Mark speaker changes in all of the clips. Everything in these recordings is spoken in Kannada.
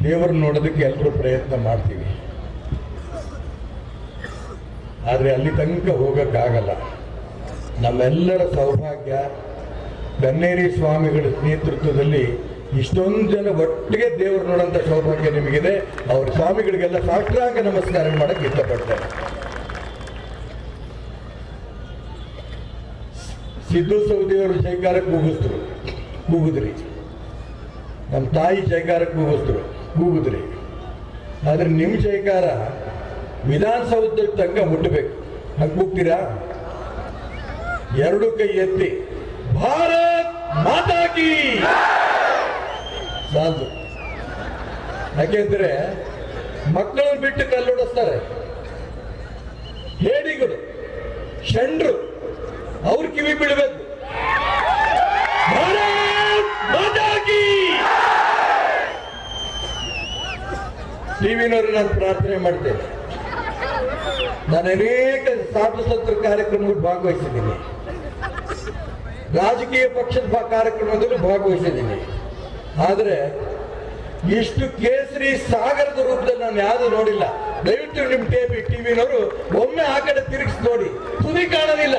Speaker 1: ದೇವರನ್ನ ನೋಡೋದಕ್ಕೆ ಎಲ್ಲರೂ ಪ್ರಯತ್ನ ಮಾಡ್ತೀವಿ, ಆದರೆ ಅಲ್ಲಿ ತನಕ ಹೋಗೋಕ್ಕಾಗಲ್ಲ. ನಮ್ಮೆಲ್ಲರ ಸೌಭಾಗ್ಯ ಕನ್ನೇರಿ ಸ್ವಾಮಿಗಳ ನೇತೃತ್ವದಲ್ಲಿ ಇಷ್ಟೊಂದು ಜನ ಒಟ್ಟಿಗೆ ದೇವರು ನೋಡೋಂಥ ಸೌಭಾಗ್ಯ ನಿಮಗಿದೆ. ಅವ್ರ ಸ್ವಾಮಿಗಳಿಗೆಲ್ಲ ಸಾಷ್ಟಾಂಗ ನಮಸ್ಕಾರ ಮಾಡಕ್ಕೆ ಇಷ್ಟಪಡ್ತಾರೆ. ಸಿದ್ದು ಸೌದಿಯವರು ಜೈಕಾರಕ್ಕೆ ಕೂಗಿದ್ರಿ, ನಮ್ಮ ತಾಯಿ ಜೈಕಾರಕ್ಕೆ ಕೂಗಿದ್ರಿ. ಆದ್ರೆ ನಿಮ್ಮ ಜೈಕಾರ ವಿಧಾನಸೌಧದ ತನಕ ಮುಟ್ಟಬೇಕು. ಹಂಗೆ ಕೂಗ್ತೀರಾ? ಎರಡು ಕೈ ಎತ್ತಿ ಭಾರತ್ ಮಾತಾ ಕೀ ಸಾಲದು. ಯಾಕೆಂದ್ರೆ ಮಕ್ಕಳನ್ನು ಬಿಟ್ಟು ಕಲ್ಲೊಡಿಸ್ತಾರೆ, ಹೇಡಿಗಳು ಷಂಡ್ರು ಅವ್ರ ಕಿವಿ ಬಿಡಬೇಕು. ಭಾರತ್ ಮಾತಾ ಕೀ. ಟಿವಿನವರು ನಾನು ಪ್ರಾರ್ಥನೆ ಮಾಡ್ತೇನೆ. ನಾನು ಅನೇಕ ಸಾಧುಸಂತರ ಕಾರ್ಯಕ್ರಮಗಳು ಭಾಗವಹಿಸಿದ್ದೀನಿ, ರಾಜಕೀಯ ಪಕ್ಷದ ಕಾರ್ಯಕ್ರಮದಲ್ಲೂ ಭಾಗವಹಿಸಿದ್ದೀನಿ. ಆದರೆ ಇಷ್ಟು ಕೇಸರಿ ಸಾಗರದ ರೂಪದಲ್ಲಿ ನಾನು ಯಾವುದು ನೋಡಿಲ್ಲ. ದಯವಿಟ್ಟು ನಿಮ್ಮ ಟಿವಿನವರು ಒಮ್ಮೆ ಆ ಕಡೆ ತಿರುಗಿಸಿ ನೋಡಿ. ತುದಿ ಕಾಣೋದಿಲ್ಲ.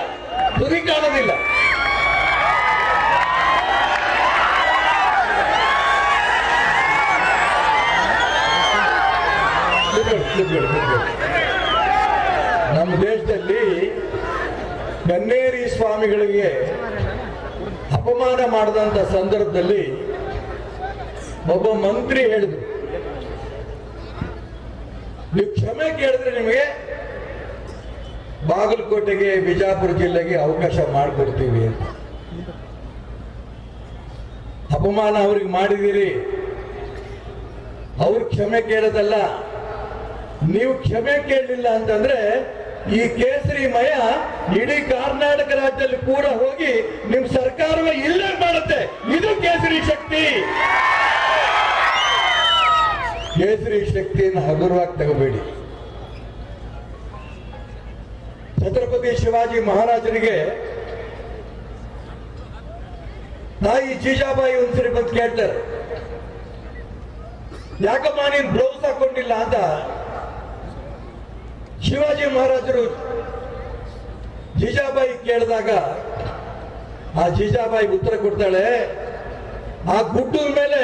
Speaker 1: ನಮ್ಮ ದೇಶದಲ್ಲಿ ಕನ್ನೇರಿ ಸ್ವಾಮಿಗಳಿಗೆ ಅಪಮಾನ ಮಾಡಿದಂತ ಸಂದರ್ಭದಲ್ಲಿ ಒಬ್ಬ ಮಂತ್ರಿ ಹೇಳಿದ್ರು, ನೀವು ಕ್ಷಮೆ ಕೇಳಿದ್ರೆ ನಿಮಗೆ ಬಾಗಲಕೋಟೆಗೆ ಬಿಜಾಪುರ ಜಿಲ್ಲೆಗೆ ಅವಕಾಶ ಮಾಡಿಕೊಡ್ತೀವಿ ಅಂತ. ಅಪಮಾನ ಅವ್ರಿಗೆ ಮಾಡಿದಿರಿ, ಅವ್ರು ಕ್ಷಮೆ ಕೇಳೋದಲ್ಲ. ನೀವು ಕ್ಷಮೆ ಕೇಳಲಿಲ್ಲ ಅಂತಂದ್ರೆ ಈ ಕೇಸರಿಮಯ ಇಡೀ ಕರ್ನಾಟಕ ರಾಜ್ಯದಲ್ಲಿ ಕೂಡ ಹೋಗಿ ನಿಮ್ ಸರ್ಕಾರವೇ ಇಲ್ಲ ಮಾಡುತ್ತೆ. ಇದು ಕೇಸರಿ ಶಕ್ತಿ. ಕೇಸರಿ ಶಕ್ತಿಯನ್ನು ಹಗುರವಾಗಿ ತಗೋಬೇಡಿ. ಛತ್ರಪತಿ ಶಿವಾಜಿ ಮಹಾರಾಜರಿಗೆ ತಾಯಿ ಜೀಜಾಬಾಯಿ ಒಂದ್ಸರಿ ಬಂದು ಕೇಳ್ತಾರೆ, ಯಾಕಮ್ಮ ನೀನ್ ಬ್ಲೌಸ್ ಹಾಕೊಂಡಿಲ್ಲ ಅಂತ. ಶಿವಾಜಿ ಮಹಾರಾಜರು ಜೀಜಾಬಾಯಿ ಕೇಳಿದಾಗ ಆ ಜೀಜಾಬಾಯಿ ಉತ್ತರ ಕೊಡ್ತಾಳೆ, ಆ ಗುಡ್ಡದ ಮೇಲೆ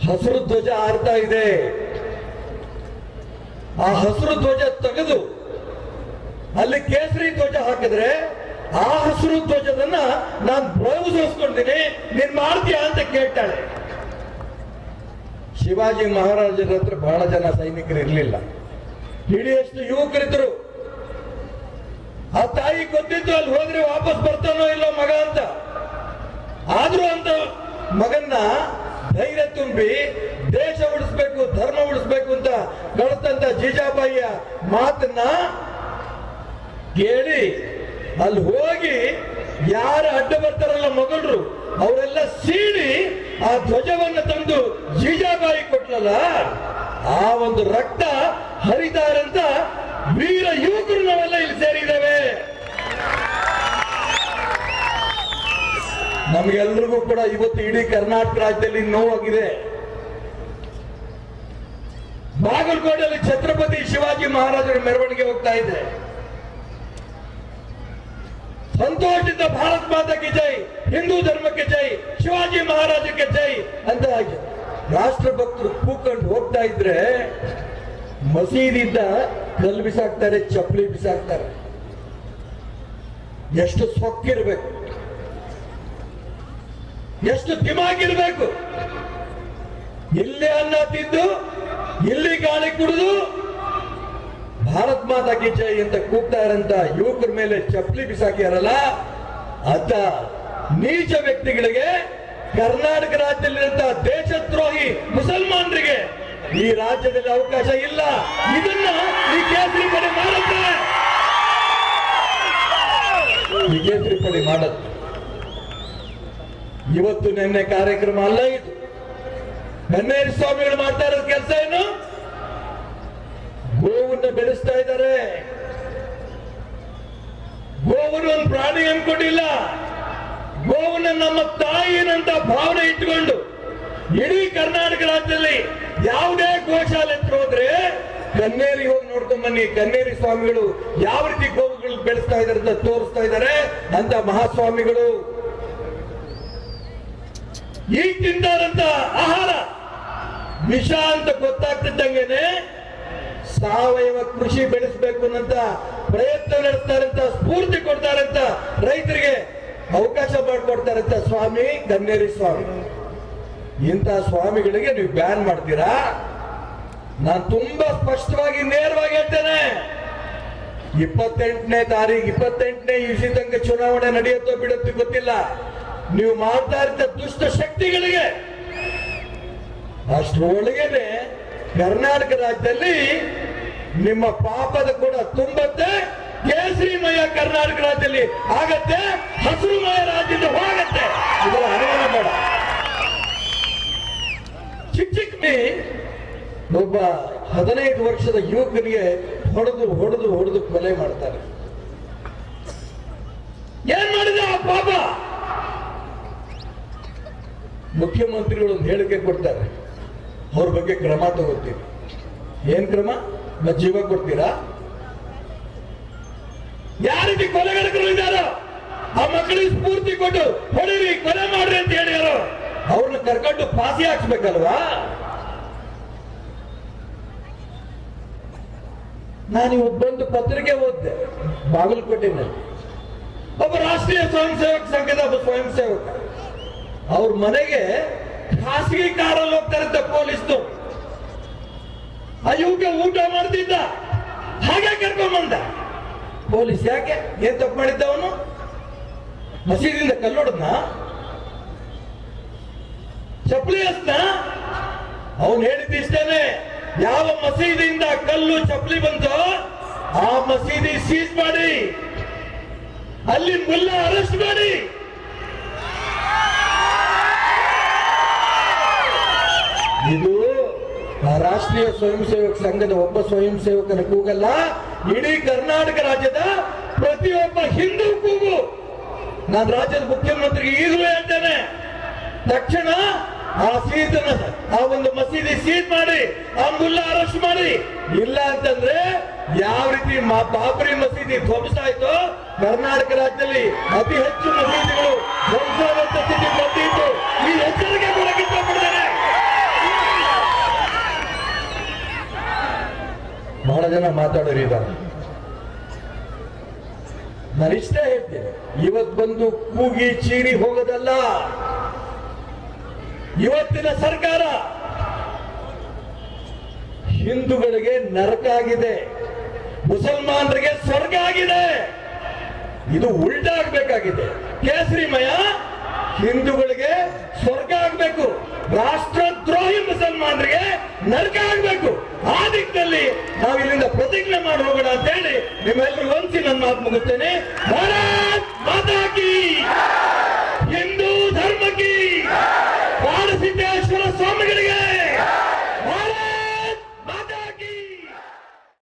Speaker 1: ಹಸಿರು ಧ್ವಜ ಹಾರ್ತಾ ಇದೆ, ಆ ಹಸಿರು ಧ್ವಜ ತೆಗೆದು ಅಲ್ಲಿ ಕೇಸರಿ ಧ್ವಜ ಹಾಕಿದ್ರೆ ಆ ಹಸಿರು ಧ್ವಜದನ್ನ ನಾನು ಬ್ಲೌಸ್ ಹೊಸ್ಕೊಂಡಿದ್ದೀನಿ, ನೀನ್ ಮಾಡ್ತೀಯಾ ಅಂತ ಕೇಳ್ತಾಳೆ. ಶಿವಾಜಿ ಮಹಾರಾಜರ ಹತ್ರ ಬಹಳ ಜನ ಸೈನಿಕರು ಇರಲಿಲ್ಲ, ಹಿಡಿಯಷ್ಟು ಯುವಕರಿದ್ರು. ಆ ತಾಯಿ ಗೊತ್ತಿತ್ತು ಅಲ್ಲಿ ಹೋದ್ರೆ ವಾಪಸ್ ಬರ್ತಾನೋ ಇಲ್ಲೋ ಮಗ ಅಂತ. ಆದ್ರೂ ಅಂತ ಮಗನ್ನ ಧೈರ್ಯ ತುಂಬಿ ದೇಶ ಉಳಿಸ್ಬೇಕು, ಧರ್ಮ ಉಳಿಸ್ಬೇಕು ಅಂತ ಕಳಿಸ್ತಂತ ಜೀಜಾಬಾಯಿಯ ಮಾತನ್ನ ಕೇಳಿ ಅಲ್ಲಿ ಹೋಗಿ ಯಾರು ಅಡ್ಡ ಬರ್ತಾರಲ್ಲ ಮಗಳರು ಅವರೆಲ್ಲ ಸೀಳಿ ಆ ಧ್ವಜವನ್ನು ತಂದು ಜೀಜಾಬಾಯಿ ಕೊಟ್ಲಲ್ಲ, ಆ ಒಂದು ರಕ್ತ ಹರಿದಾರಂತ ವೀರ ಯುವಕರು ನಾವೆಲ್ಲ ಇಲ್ಲಿ ಸೇರಿದ್ದೇವೆ. ನಮ್ಗೆಲ್ರಿಗೂ ಕೂಡ ಇವತ್ತು ಇಡೀ ಕರ್ನಾಟಕ ರಾಜ್ಯದಲ್ಲಿ ನೋವಾಗಿದೆ. ಬಾಗಲಕೋಟೆಯಲ್ಲಿ ಛತ್ರಪತಿ ಶಿವಾಜಿ ಮಹಾರಾಜರ ಮೆರವಣಿಗೆ ಹೋಗ್ತಾ ಇದೆ. ಸಂತೋಷದಿಂದ ಭಾರತ್ ಮಾತಾ ಕಿ ಜೈ, ಹಿಂದೂ ಧರ್ಮಕ್ಕೆ ಜೈ, ಶಿವಾಜಿ ಮಹಾರಾಜಕ್ಕೆ ಜೈ ಅಂತ ರಾಷ್ಟ್ರಭಕ್ತರು ಕೂಕೊಂಡು ಹೋಗ್ತಾ ಇದ್ರೆ ಮಸೀದಿಯಿಂದ ಕಲ್ಲು ಬಿಸಾಕ್ತಾರೆ, ಚಪ್ಪಲಿ ಬಿಸಾಕ್ತಾರೆ. ಎಷ್ಟು ಸೊಕ್ಕಿರ್ಬೇಕು, ಎಷ್ಟು ದಿಮಾಗಿರ್ಬೇಕು. ಇಲ್ಲಿ ಅನ್ನ ತಿಂದು ಇಲ್ಲಿ ಗಾಳಿ ಕುಡಿದು ಭಾರತ್ ಮಾತಾ ಕಿ ಜೈ ಅಂತ ಕೂಗ್ತಾ ಇರಂತ ಯುವಕರ ಮೇಲೆ ಚಪ್ಪಲಿ ಬಿಸಾಕ್ಯಾರಲ್ಲ, ಅಂತ ನೀಚ ವ್ಯಕ್ತಿಗಳಿಗೆ ಕರ್ನಾಟಕ ರಾಜ್ಯದಲ್ಲಿರುವಂತ ದೇಶದ್ರೋಹಿ ಮುಸಲ್ಮಾನರಿಗೆ ಈ ರಾಜ್ಯದಲ್ಲಿ ಅವಕಾಶ ಇಲ್ಲ. ಇದನ್ನ ಈ ಕೇಸರಿ ಪಡೆ ಮಾಡುತ್ತೆ, ಈ ಕೇಸರಿ ಪಡೆ ಮಾಡುತ್ತೆ. ಇವತ್ತು ನಿನ್ನೆ ಕಾರ್ಯಕ್ರಮ ಅಲ್ಲ ಇದು. ಕನ್ನೇರಿ ಸ್ವಾಮಿಗಳು ಮಾಡ್ತಾ ಇರೋದು ಕೆಲಸ ಏನು? ಗೋವನ್ನ ಬೆಳೆಸ್ತಾ ಇದ್ದಾರೆ. ಗೋವನ್ನು ಒಂದು ಪ್ರಾಣಿ ಅನ್ಕೊಂಡಿಲ್ಲ, ಗೋವನ್ನ ನಮ್ಮ ತಾಯಿನಂತ ಭಾವನೆ ಇಟ್ಟುಕೊಂಡು ಇಡೀ ಕರ್ನಾಟಕ ಯಾವುದೇ ಗೋಶಾಲೆ ಹತ್ರ ಹೋದ್ರೆ ಕನ್ನೇರಿ ಹೋಗಿ ನೋಡ್ಕೊಂಡ್ ಬನ್ನಿ. ಕನ್ನೇರಿ ಸ್ವಾಮಿಗಳು ಯಾವ ರೀತಿ ಗೋವುಗಳು ಬೆಳೆಸ್ತಾ ಇದಾರೆ ಅಂತ ತೋರಿಸ್ತಾ ಇದ್ದಾರೆ ಅಂತ ಮಹಾಸ್ವಾಮಿಗಳು. ಈಗ ತಿಂತಾರಂತ ಆಹಾರ ವಿಷ ಅಂತ ಗೊತ್ತಾಗ್ತಿದ್ದಂಗೆನೆ ಸಾವಯವ ಕೃಷಿ ಬೆಳೆಸಬೇಕು ಅನ್ನಂತ ಪ್ರಯತ್ನ ನಡೆಸ್ತಾರಂತ, ಸ್ಫೂರ್ತಿ ಕೊಡ್ತಾರಂತ, ರೈತರಿಗೆ ಅವಕಾಶ ಮಾಡಿಕೊಡ್ತಾರಂತ ಸ್ವಾಮಿ ಕನ್ನೇರಿ ಸ್ವಾಮಿ. ಇಂಥ ಸ್ವಾಮಿಗಳಿಗೆ ನೀವು ಬ್ಯಾನ್ ಮಾಡ್ತೀರಾ? ನಾನು ತುಂಬಾ ಸ್ಪಷ್ಟವಾಗಿ ನೇರವಾಗಿ ಹೇಳ್ತೇನೆ, 28ನೇ ತಾರೀಕು 28ನೇ ಇಸಿ ತನಕ ಚುನಾವಣೆ ನಡೆಯುತ್ತೋ ಬಿಡುತ್ತೋ ಗೊತ್ತಿಲ್ಲ. ನೀವು ಮಾಡ್ತಾ ಇದ್ದ ದುಷ್ಟ ಶಕ್ತಿಗಳಿಗೆ ಅಷ್ಟರೊಳಗೇನೆ ಕರ್ನಾಟಕ ರಾಜ್ಯದಲ್ಲಿ ನಿಮ್ಮ ಪಾಪದ ಕೂಡ ತುಂಬತ್ತೆ. ಕೇಸರಿಮಯ ಕರ್ನಾಟಕ ರಾಜ್ಯದಲ್ಲಿ ಆಗತ್ತೆ, ಹಸಿರುಮಯ ರಾಜ್ಯದಿಂದ ಹೋಗತ್ತೆ. ಇದರ ಅನುಮಾನ ಬೇಡ. ಚಿಕ್ಕ ಒಬ್ಬ 15 ವರ್ಷದ ಯುವಕನಿಗೆ ಹೊಡೆದು ಕೊಲೆ ಮಾಡ್ತಾರೆ. ಏನ್ ಮಾಡಿದ ಆ ಪಾಪ? ಮುಖ್ಯಮಂತ್ರಿಗಳು ಒಂದು ಹೇಳಿಕೆ ಕೊಡ್ತಾರೆ, ಅವ್ರ ಬಗ್ಗೆ ಕ್ರಮ ತಗೋತೀವಿ. ಏನ್ ಕ್ರಮ? ಜೀವ ಕೊಡ್ತೀರಾ? ಯಾವ ರೀತಿ ಕೊಲೆಗಡಕರು ಇದ್ದಾರೋ ಆ ಮಕ್ಕಳಿಗೆ ಸ್ಫೂರ್ತಿ ಕೊಟ್ಟು ಹೊಡಿರಿ, ಕೊಲೆ ಮಾಡ್ರಿ ಅಂತ ಹೇಳ್ಯಾರೋ ಅವ್ರನ್ನ ಕರ್ಕೊಂಡು ಫಾಸಿ ಹಾಕ್ಸ್ಬೇಕಲ್ವಾ? ನಾನಿವತ್ತು ಬಂದು ಪತ್ರಿಕೆ ಓದಿದೆ ಬಾಗಲಕೋಟೆನಲ್ಲಿ. ಒಬ್ಬ ರಾಷ್ಟ್ರೀಯ ಸ್ವಯಂ ಸೇವಕ ಸಂಘದ ಒಬ್ಬ ಸ್ವಯಂ ಸೇವಕ ಅವ್ರ ಮನೆಗೆ ಖಾಸಗಿ ಕಾರಲ್ಲಿ ಹೋಗ್ತಾರಂತ ಪೊಲೀಸ್ನು. ಆ ಯುವಕ ಊಟ ಮಾಡ್ತಿದ್ದ, ಹಾಗೆ ಕರ್ಕೊಂಡ್ಬಂದ ಪೊಲೀಸ್. ಯಾಕೆ? ಏನ್ ತಪ್ಪು ಮಾಡಿದ್ದ ಅವನು? ಮಸೀದಿಯಿಂದ ಕಲ್ಲೊಡದ್ನ, ಚಪ್ಪಲಿ ಹಸ್ನ. ಅವನು ಹೇಳಿದ್ದಿಷ್ಟೇನೆ, ಯಾವ ಮಸೀದಿಯಿಂದ ಕಲ್ಲು ಚಪ್ಪಲಿ ಬಂತೋ ಆ ಮಸೀದಿ ಸೀಸ್ ಮಾಡಿ, ಅಲ್ಲಿ ಮುಲ್ಲ ಅರೆಸ್ಟ್ ಮಾಡಿ. ಇದು ರಾಷ್ಟ್ರೀಯ ಸ್ವಯಂ ಸೇವಕ ಸಂಘದ ಒಬ್ಬ ಸ್ವಯಂ ಸೇವಕನ ಕೂಗಲ್ಲ, ಇಡೀ ಕರ್ನಾಟಕ ರಾಜ್ಯದ ಪ್ರತಿಯೊಬ್ಬ ಹಿಂದೂ ಕೂಗು. ನಾನು ರಾಜ್ಯದ ಮುಖ್ಯಮಂತ್ರಿಗೆ ಈಗಲೂ ಹೇಳ್ತೇನೆ, ತಕ್ಷಣ ಆ ಒಂದು ಮಸೀದಿ ಸೀಸ್ ಮಾಡಿ, ಆ ಮುಲ್ಲ ಅರೆಸ್ಟ್ ಮಾಡಿ. ಇಲ್ಲ ಅಂತಂದ್ರೆ ಯಾವ ರೀತಿ ಬಾಬರಿ ಮಸೀದಿ ಧ್ವಂಸ ಆಯ್ತು, ಕರ್ನಾಟಕ ರಾಜ್ಯದಲ್ಲಿ ಅತಿ ಹೆಚ್ಚು ಮಸೀದಿಗಳು ಧ್ವಂಸವಾದಂತ ಸ್ಥಿತಿ ಬಂದಿತ್ತು. ಈ ಎಚ್ಚರಿಕೆ ಕೂಡ ಇಷ್ಟಪಡ್ತಾರೆ. ಬಹಳ ಜನ ಮಾತಾಡೋರು ಇದ್ದಾರೆ. ನಾನು ಇಷ್ಟ ಹೇಳ್ತೇನೆ, ಇವತ್ತು ಬಂದು ಕೂಗಿ ಚೀರಿ ಹೋಗೋದಲ್ಲ. ಇವತ್ತಿನ ಸರ್ಕಾರ ಹಿಂದೂಗಳಿಗೆ ನರಕ ಆಗಿದೆ, ಮುಸಲ್ಮಾನರಿಗೆ ಸ್ವರ್ಗ ಆಗಿದೆ. ಇದು ಉಲ್ಟಾ ಆಗ್ಬೇಕಾಗಿದೆ. ಕೇಸರಿಮಯ ಹಿಂದೂಗಳಿಗೆ ಸ್ವರ್ಗ ಆಗ್ಬೇಕು, ರಾಷ್ಟ್ರದ್ರೋಹಿ ಮುಸಲ್ಮಾನರಿಗೆ ನರಕ ಆಗ್ಬೇಕು. ಆ ದಿಕ್ಕಿನಲ್ಲಿ ನಾವು ಇಲ್ಲಿಂದ ಪ್ರತಿಜ್ಞೆ ಮಾಡಿ ಹೋಗೋಣ ಅಂತ ಹೇಳಿ ನಿಮ್ಮೆಲ್ಲರೂ ಒಂದ್ಸಿ ನನ್ನ ಮಾತು ಮುಗಿಸ್ತೇನೆ. ಭಾರತ್ ಮಾತಾ ಕೀ